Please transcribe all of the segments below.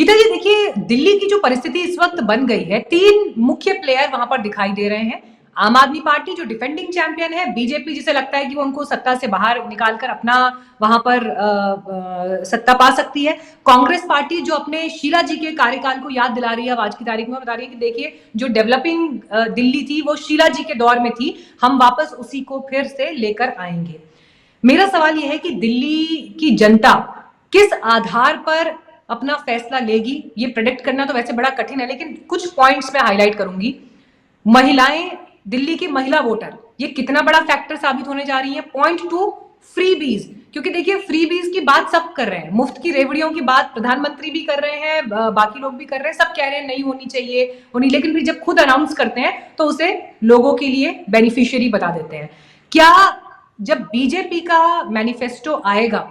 गीता जी देखिए, दिल्ली की जो परिस्थिति इस वक्त बन गई है, तीन मुख्य प्लेयर वहां पर दिखाई दे रहे हैं। आम आदमी पार्टी जो डिफेंडिंग चैंपियन है, बीजेपी जिसे लगता है कि वो उनको सत्ता से बाहर निकालकर अपना वहां पर सत्ता पा सकती है। कांग्रेस पार्टी जो अपने शीला जी के कार्यकाल को याद दिला रही है, आज की तारीख में बता रही है कि देखिए जो डेवलपिंग दिल्ली थी वो शीला जी के दौर में थी, हम वापस उसी को फिर से लेकर आएंगे। मेरा सवाल यह है कि दिल्ली की जनता किस आधार पर अपना फैसला लेगी, ये प्रेडिक्ट करना तो वैसे बड़ा कठिन है, लेकिन कुछ पॉइंट्स में हाईलाइट करूंगी। महिलाएं, दिल्ली की महिला वोटर, ये कितना बड़ा फैक्टर साबित होने जा रही है। पॉइंट टू, फ्रीबीज, क्योंकि देखिए फ्रीबीज की बात सब कर रहे हैं, मुफ्त की रेवड़ियों की बात प्रधानमंत्री भी कर रहे हैं, बाकी लोग भी कर रहे हैं, सब कह रहे हैं नहीं होनी चाहिए होनी, लेकिन फिर जब खुद अनाउंस करते हैं तो उसे लोगों के लिए बेनिफिशियरी बता देते हैं। क्या जब बीजेपी का मैनिफेस्टो आएगा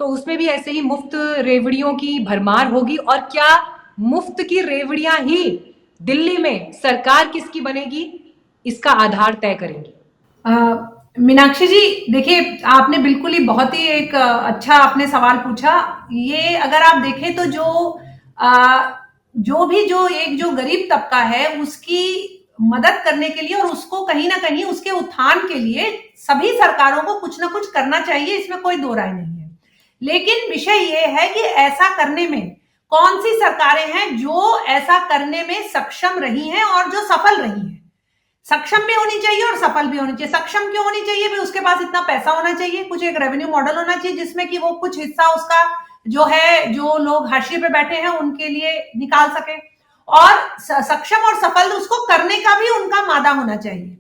तो उसमें भी ऐसे ही मुफ्त रेवड़ियों की भरमार होगी, और क्या मुफ्त की रेवड़ियां ही दिल्ली में सरकार किसकी बनेगी इसका आधार तय करेंगी? मीनाक्षी जी, देखिए आपने बिल्कुल ही बहुत ही एक अच्छा आपने सवाल पूछा। ये अगर आप देखें तो जो एक जो गरीब तबका है उसकी मदद करने के लिए और उसको कहीं ना कहीं उसके उत्थान के लिए सभी सरकारों को कुछ ना कुछ करना चाहिए, इसमें कोई दो राय नहीं है। लेकिन विषय ये है कि ऐसा करने में कौन सी सरकारें हैं जो ऐसा करने में सक्षम रही हैं और जो सफल रही हैं। सक्षम भी होनी चाहिए और सफल भी होनी चाहिए। सक्षम क्यों होनी चाहिए? भी उसके पास इतना पैसा होना चाहिए, कुछ एक रेवेन्यू मॉडल होना चाहिए जिसमें कि वो कुछ हिस्सा उसका जो है, जो लोग हाशिए पे बैठे हैं उनके लिए निकाल सके, और सक्षम और सफल उसको करने का भी उनका मादा होना चाहिए।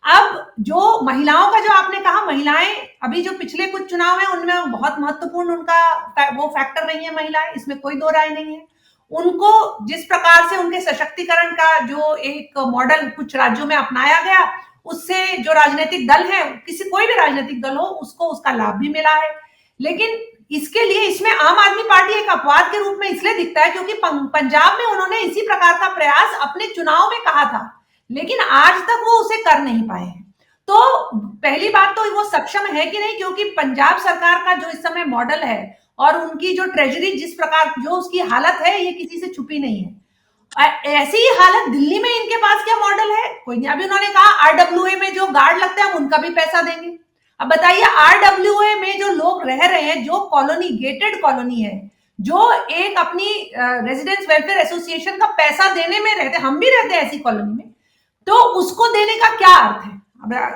अब जो महिलाओं का जो आपने कहा, महिलाएं अभी जो पिछले कुछ चुनाव है उनमें बहुत महत्वपूर्ण उनका वो फैक्टर रही है महिलाएं, इसमें कोई दो राय नहीं है। उनको जिस प्रकार से उनके सशक्तिकरण का जो एक मॉडल कुछ राज्यों में अपनाया गया, उससे जो राजनीतिक दल है, किसी कोई भी राजनीतिक दल हो, उसको उसका लाभ भी मिला है। लेकिन इसके लिए इसमें आम आदमी पार्टी एक अपवाद के रूप में इसलिए दिखता है क्योंकि पंजाब में उन्होंने इसी प्रकार का प्रयास अपने चुनाव में कहा था, लेकिन आज तक वो उसे कर नहीं पाए हैं। तो पहली बात तो वो सक्षम है कि नहीं, क्योंकि पंजाब सरकार का जो इस समय मॉडल है और उनकी जो ट्रेजरी जिस प्रकार जो उसकी हालत है, ये किसी से छुपी नहीं है। ऐसी ही हालत दिल्ली में इनके पास क्या मॉडल है? कोई नहीं। अभी उन्होंने कहा आरडब्ल्यूए में जो गार्ड लगते हैं हम उनका भी पैसा देंगे। अब बताइए, आरडब्ल्यूए में जो लोग रह रहे हैं, जो कॉलोनी गेटेड कॉलोनी है, जो एक अपनी रेजिडेंस वेलफेयर एसोसिएशन का पैसा देने में रहते, हम भी रहते हैं ऐसी कॉलोनी में, तो उसको देने का क्या अर्थ है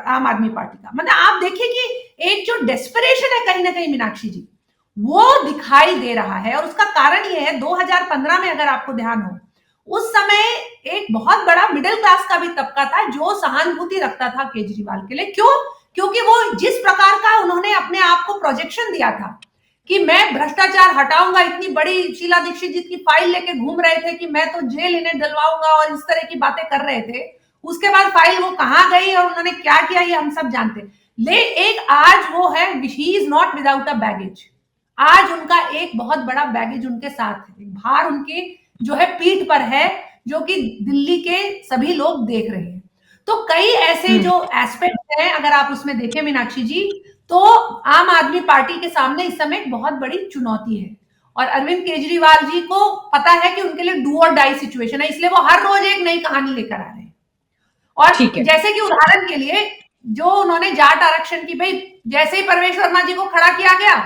आम आदमी पार्टी का? मतलब आप देखिए कि एक जो डेस्परेशन है कहीं ना कहीं मीनाक्षी जी, वो दिखाई दे रहा है। और उसका कारण ये है, 2015 में अगर आपको ध्यान हो, उस समय एक बहुत बड़ा मिडिल क्लास का भी तबका था जो सहानुभूति रखता था केजरीवाल के लिए। क्यों? क्योंकि वो जिस प्रकार का उन्होंने अपने आप को प्रोजेक्शन दिया था कि मैं भ्रष्टाचार हटाऊंगा, इतनी बड़ी शीला दीक्षित जी की फाइल लेके घूम रहे थे कि मैं तो जेल इन्हें डलवाऊंगा और इस तरह की बातें कर रहे थे। उसके बाद फाइल वो कहां गई और उन्होंने क्या किया ये हम सब जानते। ले एक आज वो है, he is not without a baggage. आज उनका एक बहुत बड़ा बैगेज उनके साथ है, भार उनके जो है पीठ पर है, जो कि दिल्ली के सभी लोग देख रहे हैं। तो कई ऐसे जो एस्पेक्ट हैं, अगर आप उसमें देखें मीनाक्षी जी, तो आम आदमी पार्टी के सामने इस समय एक बहुत बड़ी चुनौती है। और अरविंद केजरीवाल जी को पता है कि उनके लिए डू और डाई सिचुएशन है, इसलिए वो हर रोज एक नई कहानी लेकर आ रहे हैं। और जैसे कि उदाहरण के लिए जो उन्होंने जाट आरक्षण की, भाई जैसे ही परवेश वर्मा जी को खड़ा किया गया,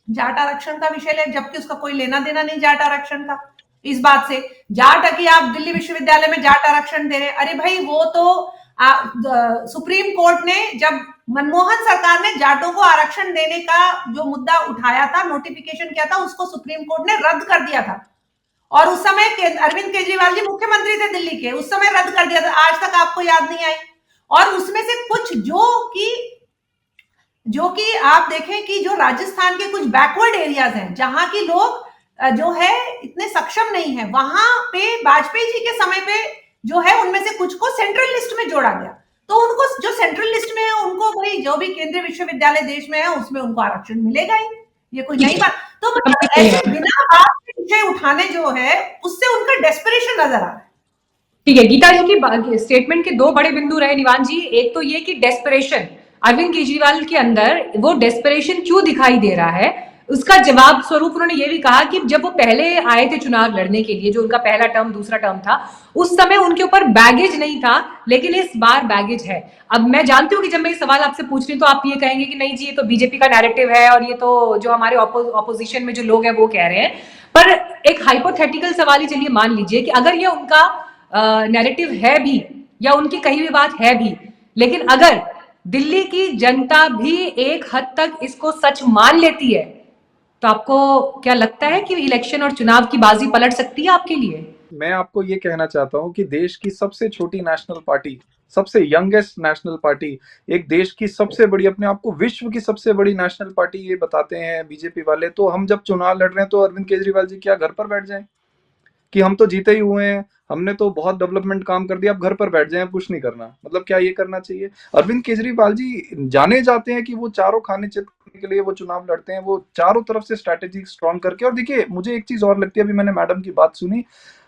जाट आरक्षण का विषय ले, जबकि उसका कोई लेना देना नहीं जाट आरक्षण का। इस बात से जाट की आप दिल्ली विश्वविद्यालय में जाट आरक्षण दे रहे, अरे भाई वो तो सुप्रीम कोर्ट ने जब मनमोहन सरकार ने जाटों को आरक्षण देने का जो मुद्दा उठाया था, नोटिफिकेशन किया था, उसको सुप्रीम कोर्ट ने रद्द कर दिया था। और उस समय अरविंद केजरीवाल जी मुख्यमंत्री थे दिल्ली के, उस समय रद्द कर दिया था, आज तक आपको याद नहीं आई। और उसमें से कुछ जो कि आप देखें कि जो राजस्थान के कुछ बैकवर्ड एरियाज हैं, जहां की लोग जो है इतने सक्षम नहीं है, वहां पे वाजपेयी जी के समय पे जो है उनमें से कुछ को सेंट्रल लिस्ट में जोड़ा गया। तो उनको जो सेंट्रल लिस्ट में है उनको भाई जो भी केंद्रीय विश्वविद्यालय देश में है उसमें उनको आरक्षण मिलेगा ही, ये कोई नई बात। तो मतलब ऐसे बिना बात के विषय उठाने जो है उससे उनका डेस्परेशन नजर आ रहा है। ठीक है, गीता जी की स्टेटमेंट के दो बड़े बिंदु रहे निवान जी। एक तो ये कि डेस्परेशन अरविंद केजरीवाल के अंदर वो डेस्परेशन क्यों दिखाई दे रहा है, उसका जवाब स्वरूप उन्होंने ये भी कहा कि जब वो पहले आए थे चुनाव लड़ने के लिए, जो उनका पहला टर्म दूसरा टर्म था, उस समय उनके ऊपर बैगेज नहीं था, लेकिन इस बार बैगेज है। अब मैं जानती हूँ कि जब मैं ये सवाल आपसे पूछ रही हूँ तो आप ये कहेंगे कि नहीं जी, ये तो बीजेपी का नैरेटिव है और ये तो जो हमारे ऑपोजिशन में जो लोग हैं वो कह रहे हैं। पर एक हाइपोथेटिकल सवाल ही चलिए मान लीजिए कि अगर ये उनका नैरेटिव है भी या उनकी कही हुई बात है भी, लेकिन अगर दिल्ली की जनता भी एक हद तक इसको सच मान लेती है, तो आपको क्या लगता है कि इलेक्शन और चुनाव की बाजी पलट सकती है आपके लिए? मैं आपको ये कहना चाहता हूं कि देश की सबसे छोटी नेशनल पार्टी, सबसे यंगेस्ट नेशनल पार्टी, एक देश की सबसे बड़ी, अपने आप को विश्व की सबसे बड़ी नेशनल पार्टी ये बताते हैं बीजेपी वाले, तो हम जब चुनाव लड़ रहे हैं तो अरविंद केजरीवाल जी क्या घर पर बैठ जाएं कि हम तो जीते ही हुए हैं, हमने तो बहुत डेवलपमेंट काम कर दिया, अब घर पर बैठ जाएं, कुछ नहीं करना? मतलब क्या ये करना चाहिए? अरविंद केजरीवाल जी जाने जाते हैं कि वो चारों खाने चित करने के लिए वो चुनाव लड़ते हैं, वो चारों तरफ से स्ट्रैटेजी स्ट्रॉन्ग करके। और देखिए, मुझे एक चीज और लगती है, अभी मैंने मैडम की बात सुनी,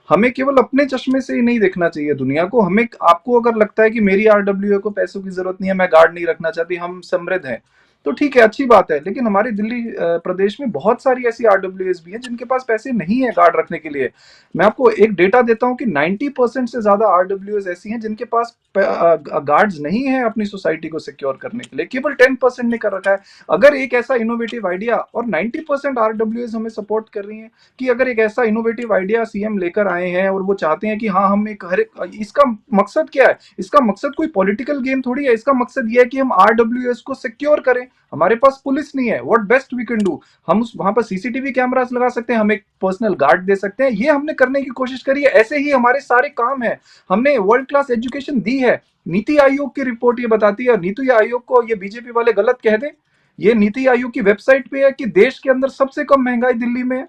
हमें केवल अपने चश्मे से ही नहीं देखना चाहिए दुनिया को। हमें, आपको अगर लगता है कि मेरी आरडब्ल्यूए को पैसों की जरूरत नहीं है, मैं गार्ड नहीं रखना चाहती, हम समृद्ध हैं, तो ठीक है, अच्छी बात है, लेकिन हमारे दिल्ली प्रदेश में बहुत सारी ऐसी आरडब्ल्यूएस भी हैं जिनके पास पैसे नहीं है गार्ड रखने के लिए। मैं आपको एक डेटा देता हूं कि 90% से ज्यादा आरडब्ल्यूएस ऐसी हैं जिनके पास गार्ड्स नहीं है अपनी सोसाइटी को सिक्योर करने के लिए, केवल 10% ने कर रखा है। अगर एक ऐसा इनोवेटिव आइडिया, और 90% आरडब्ल्यूएस हमें सपोर्ट कर रही हैं, कि अगर एक ऐसा इनोवेटिव आइडिया सीएम लेकर आए हैं और वो चाहते हैं कि हाँ हम एक हर, इसका मकसद क्या है? इसका मकसद कोई पॉलिटिकल गेम थोड़ी है, इसका मकसद ये है कि हम आरडब्ल्यूएस को सिक्योर करें। हमारे पास पुलिस नहीं है, what best we can do, हम वहां पर सीसीटीवी कैमरास लगा सकते हैं, हम एक पर्सनल गार्ड दे सकते हैं, ये हमने करने की कोशिश करी है। ऐसे ही हमारे सारे काम है, हमने वर्ल्ड क्लास एजुकेशन दी है। नीति आयोग की रिपोर्ट ये बताती है, नीति आयोग को ये बीजेपी वाले गलत कह दें, ये नीति आयोग की वेबसाइट पे है कि देश के अंदर सबसे कम महंगाई दिल्ली में है,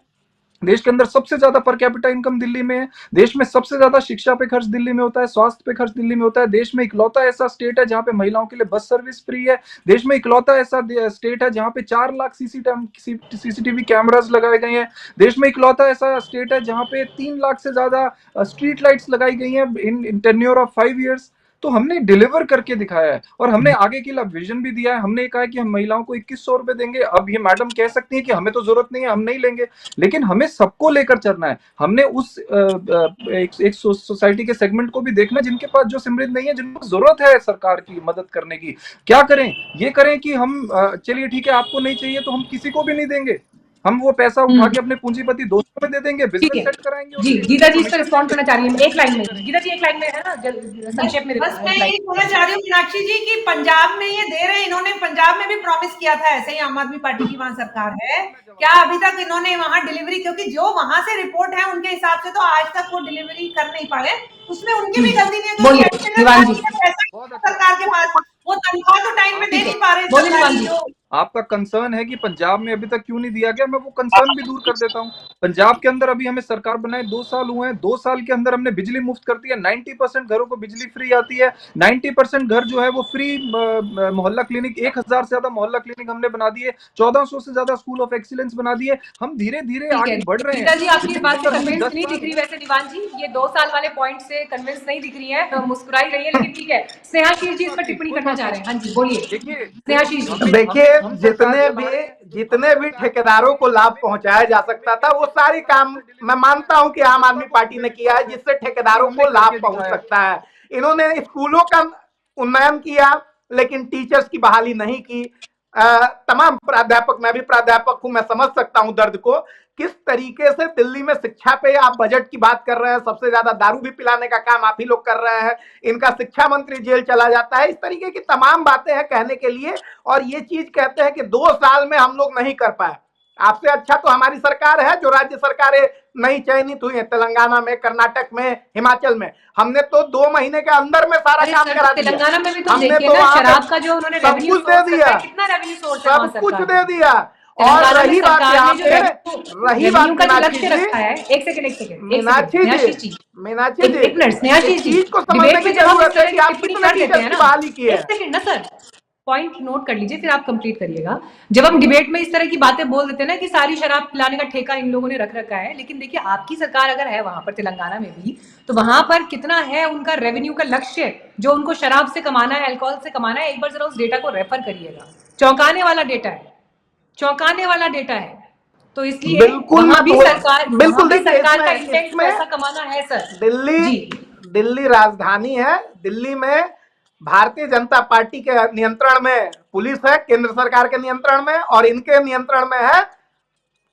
देश के अंदर सबसे ज्यादा पर कैपिटा इनकम दिल्ली में है, देश में सबसे ज्यादा शिक्षा पे खर्च दिल्ली में होता है, स्वास्थ्य पे खर्च दिल्ली में होता है, देश में इकलौता ऐसा स्टेट है जहां पे महिलाओं के लिए बस सर्विस फ्री है, देश में इकलौता ऐसा स्टेट है जहां पे 4 लाख सीसीटीवी कैमरास लगाए गए हैं, देश में इकलौता ऐसा स्टेट है जहां पे 3 लाख से ज्यादा स्ट्रीट लाइट्स लगाई गई हैं इन टेन्योर ऑफ 5 ईयर्स। तो हमने डिलीवर करके दिखाया है, और हमने आगे के लिए विजन भी दिया है। हमने कहा है कि हम महिलाओं को 2100 रुपए देंगे। अब ये मैडम कह सकती है कि हमें तो जरूरत नहीं है, हम नहीं लेंगे, लेकिन हमें सबको लेकर चलना है। हमने उस एक सोसाइटी के सेगमेंट को भी देखना जिनके पास, जो समृद्ध नहीं है, जिनको जरूरत है सरकार की मदद करने की। क्या करें? ये करें कि हम चलिए ठीक है, आपको नहीं चाहिए तो हम किसी को भी नहीं देंगे, हम वो पैसा उठा के अपने पूंजीपति दोस्तों में दे देंगे, बिजनेस सेट कराएंगे। जी, गीता जी इस पर रिस्पॉन्ड करना चाह रही है, एक लाइन में। गीता जी एक लाइन में है ना, संक्षेप में। बस मैं ये कहना चाह रही हूँ मीनाक्षी जी कि पंजाब में ये दे रहे हैं, इन्होंने पंजाब में भी प्रॉमिस किया था ऐसे ही, आम आदमी पार्टी की वहां सरकार है, क्या अभी तक इन्होंने वहां डिलीवरी, क्योंकि जो वहां से रिपोर्ट है उनके हिसाब से तो आज तक वो डिलीवरी कर नहीं पाए, उसमें उनकी भी गलती नहीं है। सरकार के पास वो तनख्वाह तो टाइम में दे नहीं पा रहे। आपका कंसर्न है कि पंजाब में अभी तक क्यों नहीं दिया गया, मैं वो कंसर्न भी दूर कर देता हूँ। पंजाब के अंदर अभी हमें सरकार बनाए 2 साल हुए हैं, 2 साल के अंदर हमने बिजली मुफ्त कर दी है, 90% घरों को बिजली फ्री आती है, 90% घर जो है वो फ्री, मोहल्ला क्लिनिक, 1000 से ज्यादा मोहल्ला क्लिनिक हमने बना दिए, 1400 से ज्यादा स्कूल ऑफ एक्सीलेंस बना दिए। हम धीरे धीरे आगे बढ़ रहे हैं। जी, आपकी बात से कन्विंस नहीं दिख रही वैसे दीवान जी, ये 2 साल वाले पॉइंट से कन्विंस नहीं दिख रही है, मुस्कुराई रही है, लेकिन ठीक है। स्नेहाशीष जी इस पर टिप्पणी करना चाह रहे हैं। हाँ जी बोलिए। देखिए स्नेहाशीष जी, देखिए जितने भी ठेकेदारों को लाभ पहुंचाया जा सकता था वो सारी काम मैं मानता हूं कि आम आदमी पार्टी ने किया है, जिससे ठेकेदारों को लाभ पहुंच सकता है। इन्होंने स्कूलों का उन्नयन किया लेकिन टीचर्स की बहाली नहीं की। तमाम प्राध्यापक, मैं भी प्राध्यापक हूं, मैं समझ सकता हूं दर्द को। किस तरीके से दिल्ली में शिक्षा पे आप बजट की बात कर रहे हैं, सबसे ज्यादा दारू भी पिलाने का काम आप ही लोग कर रहे हैं, इनका शिक्षा मंत्री जेल चला जाता है, इस तरीके की तमाम बातें हैं कहने के लिए। और ये चीज कहते हैं कि 2 साल में हम लोग नहीं कर पाए। आपसे अच्छा तो हमारी सरकार है, जो राज्य सरकारें नई चयनित हुई है, तेलंगाना में, कर्नाटक में, हिमाचल में, हमने तो 2 महीने के अंदर में सारा काम करा दिया। तेलंगाना में भी तो देखिए ना, शराब का जो उन्होंने सब कुछ दे दिया, कितना रेवेन्यू सोर्स, सब कुछ दे दिया। और रही बात यहाँ पे, रही बात मीनाक्षी जी, मीनाक्षी जी, एक मिनट स्नेहाशीष जी, चीज को समझने की जरूरत है कि आप कितने टीचर्स की बहाली की है। एक सेकंड ना सर, पॉइंट नोट कर लीजिए फिर आप कंप्लीट करिएगा। जब हम डिबेट में इस तरह की बातें बोल देते हैं ना कि सारी शराब पिलाने का ठेका इन लोगों ने रख रखा है, लेकिन देखिए आपकी सरकार अगर है वहां पर तेलंगाना में भी, तो वहां पर कितना है उनका रेवेन्यू का लक्ष्य जो उनको शराब से कमाना है, अल्कोहल से कमाना है। एक बार जरा उस डेटा को रेफर करिएगा, चौंकाने वाला डेटा है। चौंकाने वाला डेटा है। तो इसलिए बिल्कुल वहां भी मैं सरकार बिल्कुल देखिए सरकार का इसमें इंटेंट पैसा कमाना है सर। दिल्ली राजधानी है। दिल्ली में भारतीय जनता पार्टी के नियंत्रण में पुलिस है, केंद्र सरकार के नियंत्रण में, और इनके नियंत्रण में है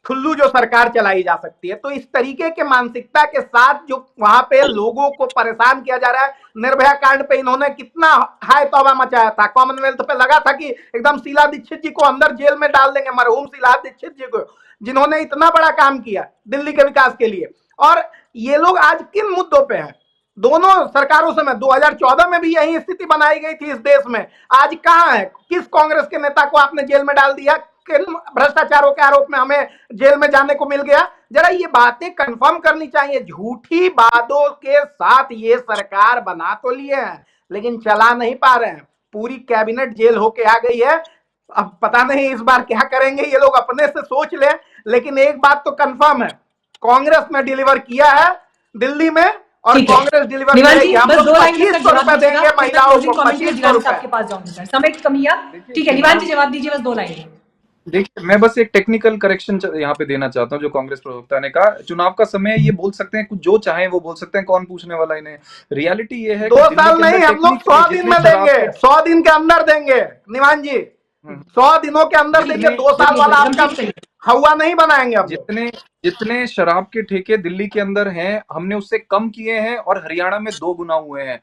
ठुल्लू जो सरकार चलाई जा सकती है। तो इस तरीके के मानसिकता के साथ जो वहां पे लोगों को परेशान किया जा रहा है, निर्भया कांड पे इन्होंने कितना हाय तौबा मचाया था, कॉमनवेल्थ पे लगा था कि एकदम शीला दीक्षित जी को अंदर जेल में डाल देंगे, मरहूम शीला दीक्षित जी को, जिन्होंने इतना बड़ा काम किया दिल्ली के विकास के लिए। और ये लोग आज किन मुद्दों पे हैं? दोनों सरकारों समय 2014 में भी यही स्थिति बनाई गई थी इस देश में। आज कहां है? किस कांग्रेस के नेता को आपने जेल में डाल दिया? किन भ्रष्टाचारों के आरोप में हमें जेल में जाने को मिल गया? जरा ये बातें कंफर्म करनी चाहिए। झूठी बातों के साथ ये सरकार बना तो लिए हैं लेकिन चला नहीं पा रहे हैं। पूरी कैबिनेट जेल होके आ गई है। अब पता नहीं इस बार क्या करेंगे ये लोग, अपने से सोच ले। लेकिन एक बात तो कंफर्म है, कांग्रेस ने डिलीवर किया है दिल्ली में, और कांग्रेस डिलीवर करेगी। हम लोग 2500 रुपए देंगे महिलाओं को, 2500 रुपए। आपके पास जाऊंगी सर, समय की कमी है। ठीक है निवान जी जवाब दीजिए, बस 2 लाइन। देखिए मैं बस एक टेक्निकल करेक्शन यहाँ पे देना चाहता हूँ। जो कांग्रेस प्रवक्ता ने कहा चुनाव का समय, ये बोल सकते हैं कुछ जो चाहे वो बोल सकते हैं, कौन पूछने वाला इन्हें। रियलिटी ये है 2 साल नहीं, हम लोग 100 दिन में देंगे, 100 दिन के अंदर देंगे निवान जी, 100 दिनों के अंदर देंगे। 2 साल वाला आपका हवा नहीं बनाएंगे। अब जितने शराब के ठेके दिल्ली के अंदर हैं, हमने उससे कम किए हैं और हरियाणा में 2 गुना हुए हैं।